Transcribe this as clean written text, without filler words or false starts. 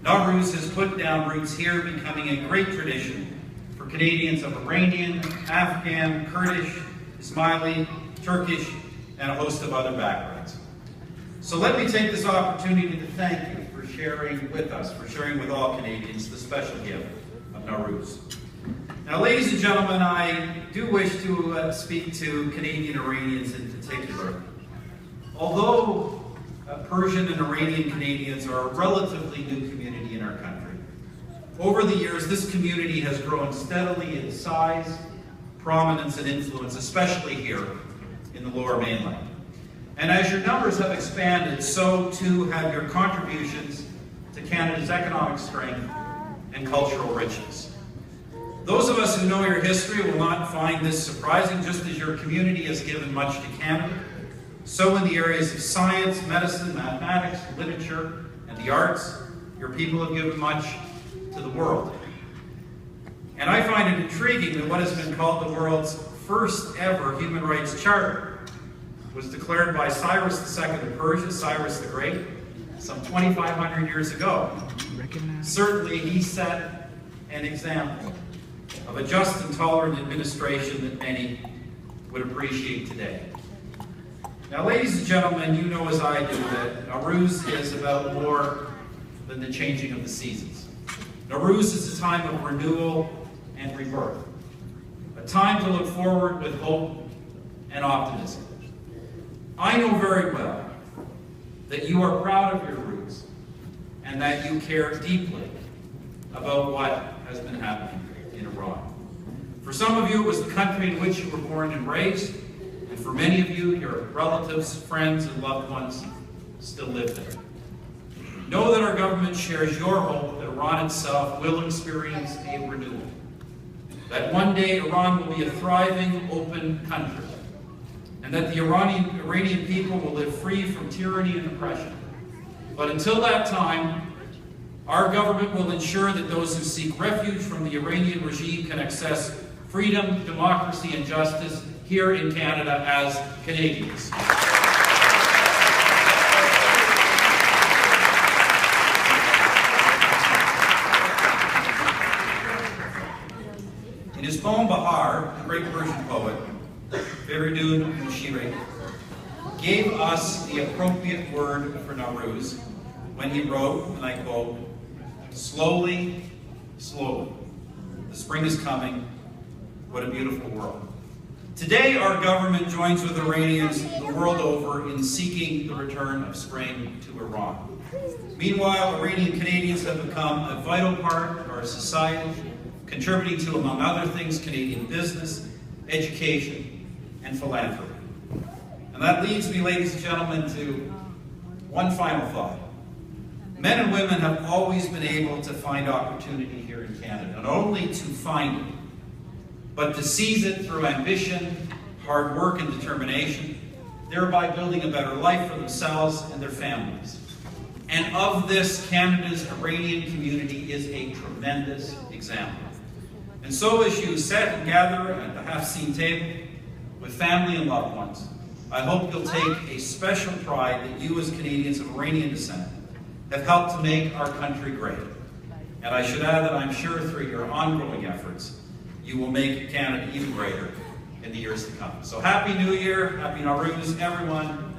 Nowruz has put down roots here, becoming a great tradition for Canadians of Iranian, Afghan, Kurdish, Ismaili, Turkish, and a host of other backgrounds. So let me take this opportunity to thank you for sharing with us, for sharing with all Canadians the special gift of Nowruz. Now, ladies and gentlemen, I do wish to speak to Canadian Iranians in particular. Although Persian and Iranian Canadians are a relatively new community in our country, over the years this community has grown steadily in size, prominence, and influence, especially here in the Lower Mainland. And as your numbers have expanded, so too have your contributions to Canada's economic strength and cultural richness. Those of us who know your history will not find this surprising, just as your community has given much to Canada. So in the areas of science, medicine, mathematics, literature, and the arts, your people have given much to the world. And I find it intriguing that what has been called the world's first ever human rights charter was declared by Cyrus II of Persia, Cyrus the Great, some 2,500 years ago. Certainly he set an example of a just and tolerant administration that many would appreciate today. Now, ladies and gentlemen, you know as I do that Nowruz is about more than the changing of the seasons. Nowruz is a time of renewal and rebirth, a time to look forward with hope and optimism. I know very well that you are proud of your roots and that you care deeply about what has been happening in Iran. For some of you, it was the country in which you were born and raised. And for many of you, your relatives, friends, and loved ones still live there. Know that our government shares your hope that Iran itself will experience a renewal. That one day Iran will be a thriving, open country. And that the Iranian people will live free from tyranny and oppression. But until that time, our government will ensure that those who seek refuge from the Iranian regime can access freedom, democracy, and justice here in Canada as Canadians. In his poem Bahar, the great Persian poet, Feridun Mushiri, gave us the appropriate word for Nowruz when he wrote, and I quote, "Slowly, slowly, the spring is coming, what a beautiful world." Today, our government joins with Iranians the world over in seeking the return of spring to Iran. Meanwhile, Iranian Canadians have become a vital part of our society, contributing to, among other things, Canadian business, education, and philanthropy. And that leads me, ladies and gentlemen, to one final thought. Men and women have always been able to find opportunity here in Canada, not only to find it, but to seize it through ambition, hard work, and determination, thereby building a better life for themselves and their families. And of this, Canada's Iranian community is a tremendous example. And so as you sit and gather at the half-seen table with family and loved ones, I hope you'll take a special pride that you as Canadians of Iranian descent have helped to make our country great. And I should add that I'm sure through your ongoing efforts, you will make Canada even greater in the years to come. So Happy New Year, Happy Nowruz, everyone.